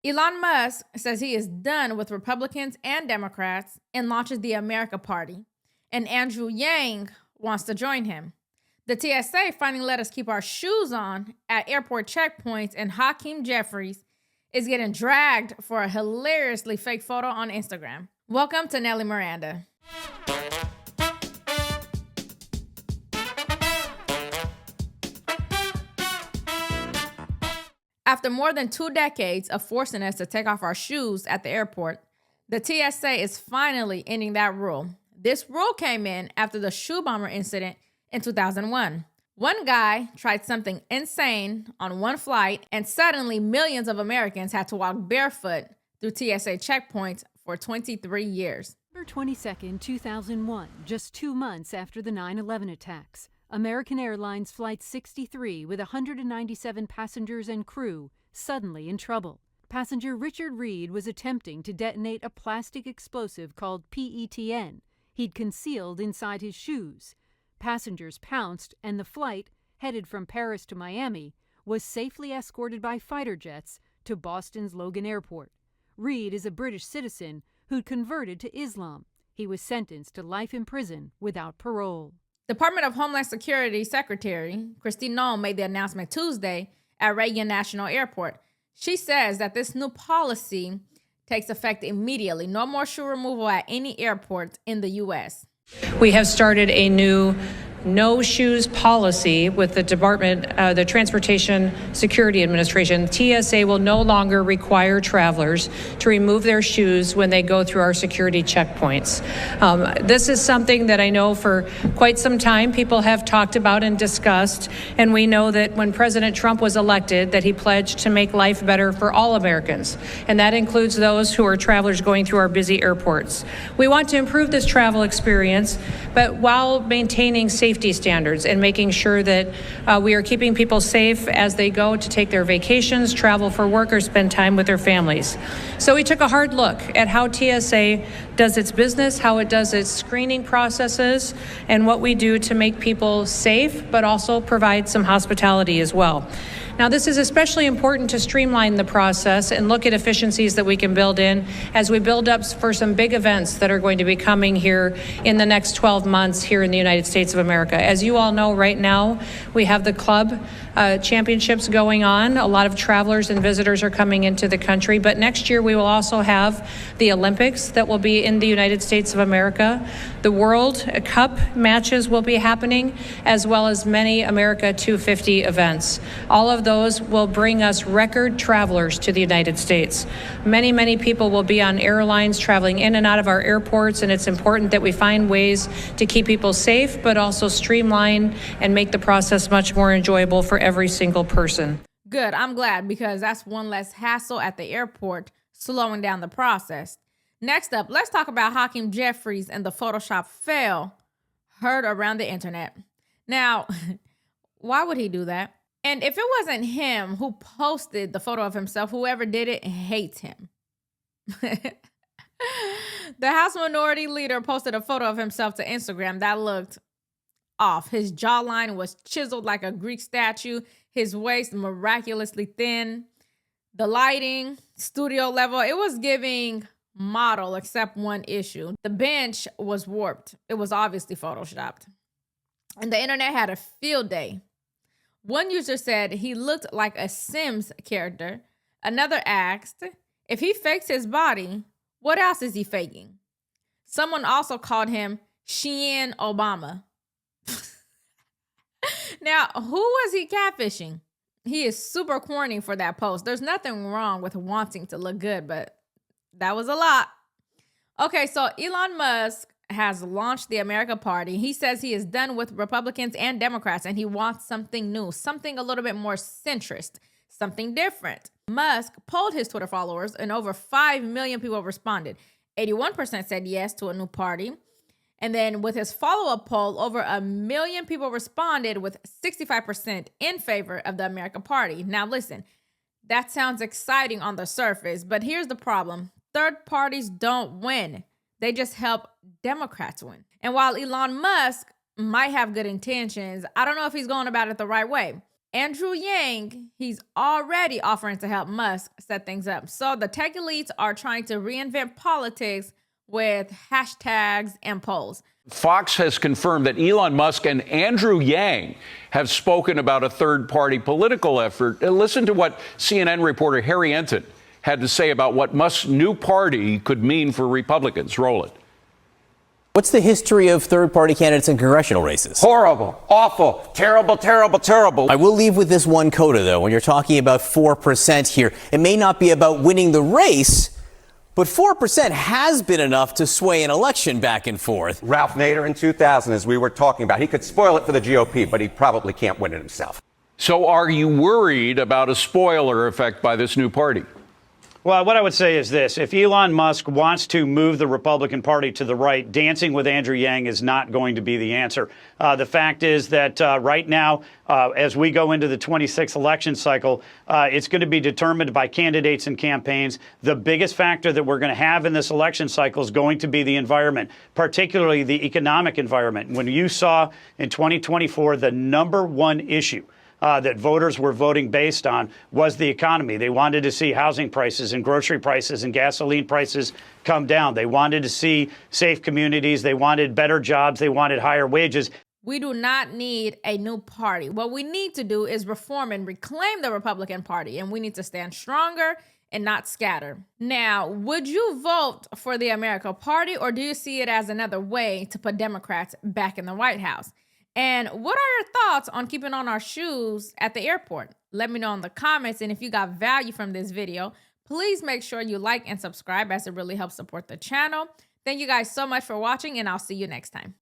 Elon Musk says he is done with Republicans and Democrats and launches the America Party. And Andrew Yang wants to join him. The TSA finally let us keep our shoes on at airport checkpoints, and Hakeem Jeffries is getting dragged for a hilariously fake photo on Instagram. Welcome to Nelly Miranda. After more than 2 decades of forcing us to take off our shoes at the airport, the TSA is finally ending that rule. This rule came in after the shoe bomber incident in 2001. One guy tried something insane on one flight, and suddenly millions of Americans had to walk barefoot through TSA checkpoints for 23 years. November 22, 2001, just 2 months after the 9/11 attacks, American Airlines Flight 63 with 197 passengers and crew suddenly in trouble. Passenger Richard Reed was attempting to detonate a plastic explosive called PETN he'd concealed inside his shoes. Passengers pounced, and the flight, headed from Paris to Miami, was safely escorted by fighter jets to Boston's Logan Airport. Reed is a British citizen who'd converted to Islam. He was sentenced to life in prison without parole. Department of Homeland Security Secretary Christine Noem made the announcement Tuesday at Reagan National Airport. She says that this new policy takes effect immediately. No more shoe removal at any airport in the U.S. We have started a new no shoes policy with the Department, the Transportation Security Administration. TSA will no longer require travelers to remove their shoes when they go through our security checkpoints. This is something that I know for quite some time people have talked about and discussed, and we know that when President Trump was elected that he pledged to make life better for all Americans, and that includes those who are travelers going through our busy airports. We want to improve this travel experience, but while maintaining safety standards and making sure that we are keeping people safe as they go to take their vacations, travel for work, or spend time with their families. So we took a hard look at how TSA does its business, how it does its screening processes, and what we do to make people safe, but also provide some hospitality as well. Now, this is especially important to streamline the process and look at efficiencies that we can build in as we build up for some big events that are going to be coming here in the next 12 months here in the United States of America. As you all know, right now, we have the club championships going on. A lot of travelers and visitors are coming into the country, but next year we will also have the Olympics that will be in the United States of America. The World Cup matches will be happening, as well as many America 250 events. All of those will bring us record travelers to the United States. Many, many people will be on airlines traveling in and out of our airports, and it's important that we find ways to keep people safe, but also streamline and make the process much more enjoyable for every single person. Good, I'm glad, because that's one less hassle at the airport, slowing down the process. Next up, let's talk about Hakeem Jeffries and the Photoshop fail heard around the internet. Now, why would he do that? And if it wasn't him who posted the photo of himself, whoever did it hates him. The House Minority Leader posted a photo of himself to Instagram that looked off. His jawline was chiseled like a Greek statue, his waist miraculously thin. The lighting, studio level, it was giving model except one issue. The bench was warped. It was obviously photoshopped. And the internet had a field day. One user said he looked like a Sims character. Another asked, if he fakes his body, what else is he faking? Someone also called him Sheehan Obama. Now, who was he catfishing? He is super corny for that post. There's nothing wrong with wanting to look good, but that was a lot. Okay, so Elon Musk has launched the America Party. He says he is done with Republicans and Democrats, and he wants something new, something a little bit more centrist, something different. Musk polled his Twitter followers, and over 5 million people responded. 81% said yes to a new party. And then with his follow-up poll, over 1 million people responded, with 65% in favor of the America Party. Now listen, that sounds exciting on the surface, but here's the problem. Third parties don't win. They just help Democrats win. And while Elon Musk might have good intentions, I don't know if he's going about it the right way. Andrew Yang, he's already offering to help Musk set things up. So the tech elites are trying to reinvent politics with hashtags and polls. Fox has confirmed that Elon Musk and Andrew Yang have spoken about a third-party political effort. Listen to what CNN reporter Harry Enton had to say about what Musk's new party could mean for Republicans. Roll it. What's the history of third-party candidates in congressional races? Horrible, awful, terrible, terrible, terrible. I will leave with this one coda, though. When you're talking about 4% here, it may not be about winning the race, but 4% has been enough to sway an election back and forth. Ralph Nader in 2000, as we were talking about, he could spoil it for the GOP, but he probably can't win it himself. So are you worried about a spoiler effect by this new party? Well, what I would say is this. If Elon Musk wants to move the Republican Party to the right, dancing with Andrew Yang is not going to be the answer. The fact is that right now, as we go into the 26th election cycle, it's going to be determined by candidates and campaigns. The biggest factor that we're going to have in this election cycle is going to be the environment, particularly the economic environment. When you saw in 2024 the number one issue that voters were voting based on was the economy. They wanted to see housing prices and grocery prices and gasoline prices come down. They wanted to see safe communities. They wanted better jobs. They wanted higher wages. We do not need a new party. What we need to do is reform and reclaim the Republican Party, and we need to stand stronger and not scatter. Now, would you vote for the American Party, or do you see it as another way to put Democrats back in the White House? And what are your thoughts on keeping on our shoes at the airport? Let me know in the comments. And if you got value from this video, please make sure you like and subscribe, as it really helps support the channel. Thank you guys so much for watching, and I'll see you next time.